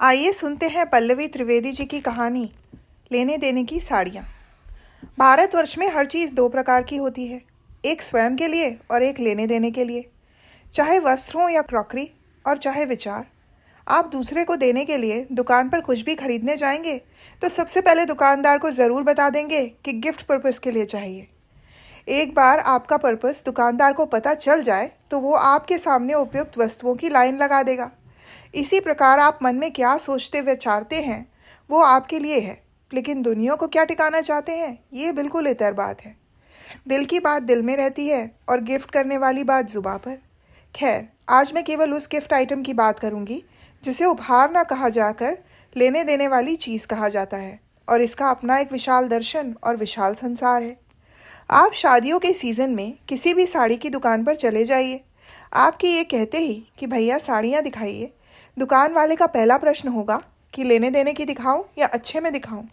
आइए सुनते हैं पल्लवी त्रिवेदी जी की कहानी लेने देने की साड़ियाँ। भारतवर्ष में हर चीज़ दो प्रकार की होती है, एक स्वयं के लिए और एक लेने देने के लिए। चाहे वस्त्र हो या क्रॉकरी और चाहे विचार। आप दूसरे को देने के लिए दुकान पर कुछ भी खरीदने जाएंगे तो सबसे पहले दुकानदार को ज़रूर बता देंगे कि गिफ्ट पर्पज़ के लिए चाहिए। एक बार आपका पर्पस दुकानदार को पता चल जाए तो वो आपके सामने उपयुक्त वस्तुओं की लाइन लगा देगा। इसी प्रकार आप मन में क्या सोचते विचारते हैं वो आपके लिए है, लेकिन दुनिया को क्या टिकाना चाहते हैं ये बिल्कुल इतर बात है। दिल की बात दिल में रहती है और गिफ्ट करने वाली बात जुबां पर। खैर, आज मैं केवल उस गिफ्ट आइटम की बात करूंगी जिसे उपहार ना कहा जाकर लेने देने वाली चीज़ कहा जाता है, और इसका अपना एक विशाल दर्शन और विशाल संसार है। आप शादियों के सीज़न में किसी भी साड़ी की दुकान पर चले जाइए। आपके ये कहते ही कि भैया साड़ियाँ दिखाइए, दुकान वाले का पहला प्रश्न होगा कि लेने देने की दिखाऊं या अच्छे में दिखाऊं।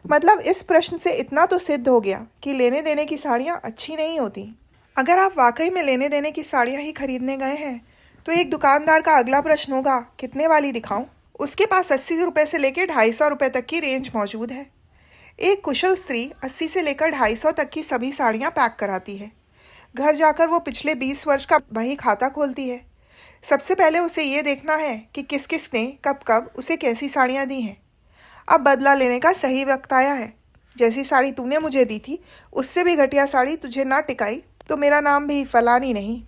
मतलब इस प्रश्न से इतना तो सिद्ध हो गया कि लेने देने की साड़ियाँ अच्छी नहीं होती। अगर आप वाकई में लेने देने की साड़ियाँ ही खरीदने गए हैं तो एक दुकानदार का अगला प्रश्न होगा कितने वाली दिखाऊं। उसके पास 80 रुपये से लेकर 250 रुपये तक की रेंज मौजूद है। एक कुशल स्त्री 80 से लेकर 250 तक की सभी साड़ियाँ पैक कराती है। घर जाकर वो पिछले 20 वर्ष का बही खाता खोलती है। सबसे पहले उसे ये देखना है कि किस किस ने कब कब उसे कैसी साड़ियाँ दी हैं। अब बदला लेने का सही वक्त आया है। जैसी साड़ी तूने मुझे दी थी उससे भी घटिया साड़ी तुझे ना टिकाई तो मेरा नाम भी फलानी नहीं।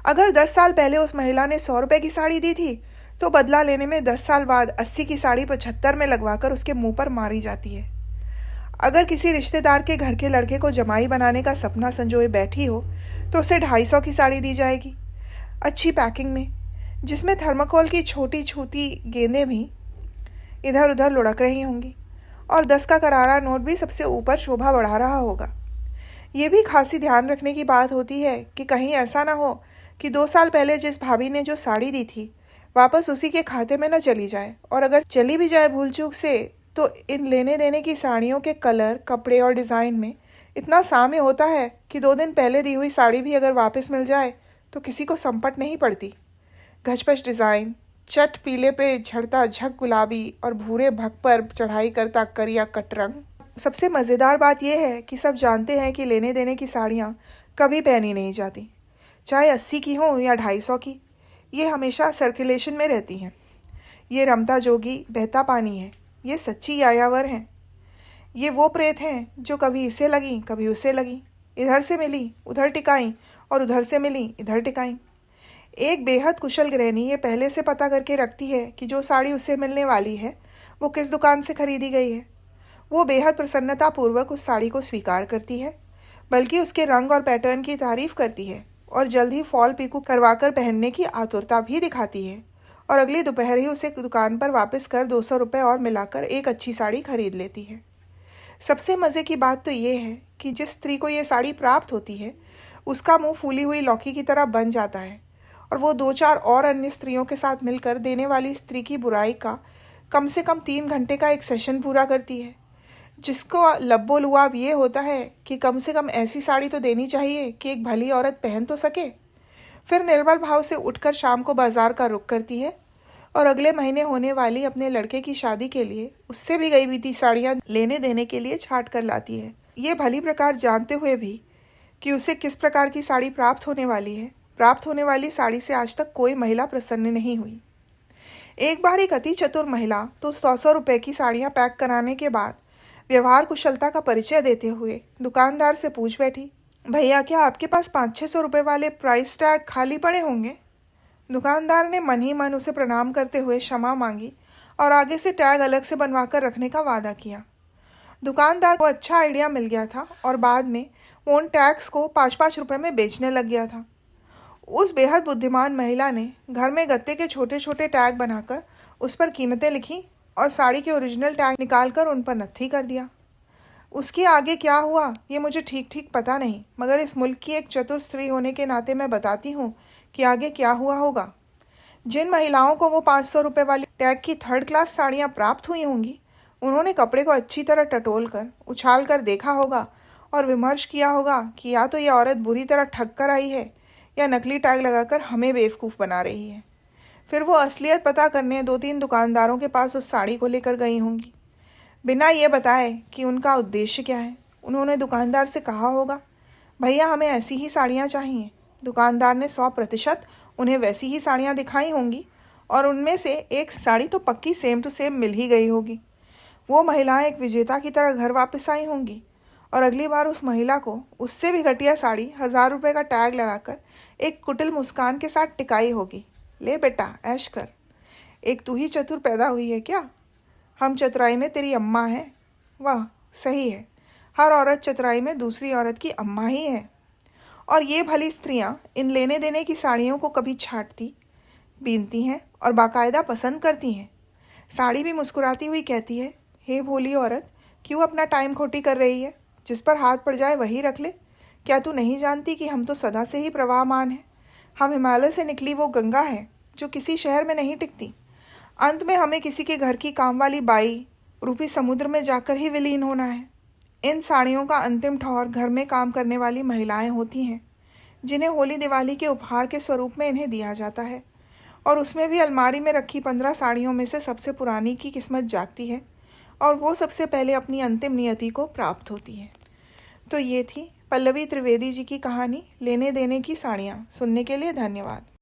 अगर 10 साल पहले उस महिला ने 100 रुपये की साड़ी दी थी तो बदला लेने में 10 साल बाद 80 की साड़ी 75 में लगवाकर उसके मुंह पर मारी जाती है। अगर किसी रिश्तेदार के घर के लड़के को जमाई बनाने का सपना संजोए बैठी हो तो उसे 250 की साड़ी दी जाएगी, अच्छी पैकिंग में, जिसमें थर्माकोल की छोटी छोटी गेंदें भी इधर उधर लुढ़क रही होंगी और 10 का करारा नोट भी सबसे ऊपर शोभा बढ़ा रहा होगा। ये भी खासी ध्यान रखने की बात होती है कि कहीं ऐसा ना हो कि 2 साल पहले जिस भाभी ने जो साड़ी दी थी वापस उसी के खाते में न चली जाए, और अगर चली भी जाए भूल चूक से तो इन लेने देने की साड़ियों के कलर, कपड़े और डिज़ाइन में इतना साम्य होता है कि 2 दिन पहले दी हुई साड़ी भी अगर वापस मिल जाए तो किसी को संपट नहीं पड़ती। घचपच डिज़ाइन, चट पीले पे झड़ता झक गुलाबी और भूरे भक पर चढ़ाई करता करिया कटरंग। सबसे मज़ेदार बात यह है कि सब जानते हैं कि लेने देने की साड़ियाँ कभी पहनी नहीं जाती, चाहे 80 की हो या 250 की। ये हमेशा सर्कुलेशन में रहती हैं। ये रमता जोगी बहता पानी है, ये सच्ची यायावर हैं। ये वो प्रेत हैं जो कभी इसे लगी कभी उसे लगी, इधर से मिली उधर टिकाई और उधर से मिली इधर टिकाई। एक बेहद कुशल गृहिणी ये पहले से पता करके रखती है कि जो साड़ी उसे मिलने वाली है वो किस दुकान से खरीदी गई है। वो बेहद प्रसन्नतापूर्वक उस साड़ी को स्वीकार करती है, बल्कि उसके रंग और पैटर्न की तारीफ करती है और जल्द ही फॉल पीकू करवाकर पहनने की आतुरता भी दिखाती है, और अगली दोपहर ही उसे दुकान पर वापस कर 200 रुपये और मिलाकर एक अच्छी साड़ी खरीद लेती है। सबसे मज़े की बात तो ये है कि जिस स्त्री को ये साड़ी प्राप्त होती है उसका मुंह फूली हुई लौकी की तरह बन जाता है, और वो 2-4 और अन्य स्त्रियों के साथ मिलकर देने वाली स्त्री की बुराई का कम से कम 3 घंटे का एक सेशन पूरा करती है, जिसको लब्बो लुआब ये होता है कि कम से कम ऐसी साड़ी तो देनी चाहिए कि एक भली औरत पहन तो सके। फिर निर्बल भाव से उठकर शाम को बाजार का रुख करती है और अगले महीने होने वाली अपने लड़के की शादी के लिए उससे भी गई बीती साड़ियाँ लेने देने के लिए छाट कर लाती है। ये भली प्रकार जानते हुए भी कि उसे किस प्रकार की साड़ी प्राप्त होने वाली है, प्राप्त होने वाली साड़ी से आज तक कोई महिला प्रसन्न नहीं हुई। एक बार एक अति चतुर महिला तो 100 रुपये की साड़ियाँ पैक कराने के बाद व्यवहार कुशलता का परिचय देते हुए दुकानदार से पूछ बैठी, भैया क्या आपके पास 500-600 रुपये वाले प्राइस टैग खाली पड़े होंगे। दुकानदार ने मन ही मन उसे प्रणाम करते हुए क्षमा मांगी और आगे से टैग अलग से बनवाकर रखने का वादा किया। दुकानदार को अच्छा आइडिया मिल गया था और बाद में वो उन टैग्स को 5-5 रुपये में बेचने लग गया था। उस बेहद बुद्धिमान महिला ने घर में गत्ते के छोटे छोटे टैग बनाकर उस पर कीमतें लिखी और साड़ी के ओरिजिनल टैग निकालकर उन पर नत्थी कर दिया। उसके आगे क्या हुआ ये मुझे ठीक ठीक पता नहीं, मगर इस मुल्क की एक चतुर स्त्री होने के नाते मैं बताती हूँ कि आगे क्या हुआ होगा। जिन महिलाओं को वो 500 रुपये वाली टैग की 3rd क्लास साड़ियाँ प्राप्त हुई होंगी उन्होंने कपड़े को अच्छी तरह टटोल कर उछाल कर देखा होगा और विमर्श किया होगा कि या तो ये औरत बुरी तरह ठग कर आई है या नकली टैग लगाकर हमें बेवकूफ़ बना रही है। फिर वो असलियत पता करने 2-3 दुकानदारों के पास उस साड़ी को लेकर गई होंगी, बिना ये बताए कि उनका उद्देश्य क्या है। उन्होंने दुकानदार से कहा होगा, भैया हमें ऐसी ही साड़ियाँ चाहिए। दुकानदार ने 100% उन्हें वैसी ही साड़ियाँ दिखाई होंगी और उनमें से एक साड़ी तो पक्की सेम टू सेम मिल ही गई होगी। वो महिलाएं एक विजेता की तरह घर वापस आई होंगी और अगली बार उस महिला को उससे भी घटिया साड़ी 1000 रुपये का टैग लगाकर एक कुटिल मुस्कान के साथ टिकाई होगी, ले बेटा ऐश कर। एक तू ही चतुर पैदा हुई है क्या? हम चतुराई में तेरी अम्मा है। वाह, सही है, हर औरत चतुराई में दूसरी औरत की अम्मा ही है। और ये भली स्त्रियां इन लेने देने की साड़ियों को कभी छांटती, बीनती हैं और बाकायदा पसंद करती हैं। साड़ी भी मुस्कुराती हुई कहती है, हे भोली औरत, क्यों अपना टाइम खोटी कर रही है? जिस पर हाथ पड़ जाए वही रख ले। क्या तू नहीं जानती कि हम तो सदा से ही प्रवाहमान हैं? हम हिमालय से निकली वो गंगा है जो किसी शहर में नहीं टिकती। अंत में हमें किसी के घर की काम वाली बाई रूपी समुद्र में जाकर ही विलीन होना है। इन साड़ियों का अंतिम ठौर घर में काम करने वाली महिलाएं होती हैं, जिन्हें होली दिवाली के उपहार के स्वरूप में इन्हें दिया जाता है। और उसमें भी अलमारी में रखी 15 साड़ियों में से सबसे पुरानी की किस्मत जागती है और वो सबसे पहले अपनी अंतिम नियति को प्राप्त होती है। तो ये थी पल्लवी त्रिवेदी जी की कहानी लेने देने की साड़ियाँ। सुनने के लिए धन्यवाद।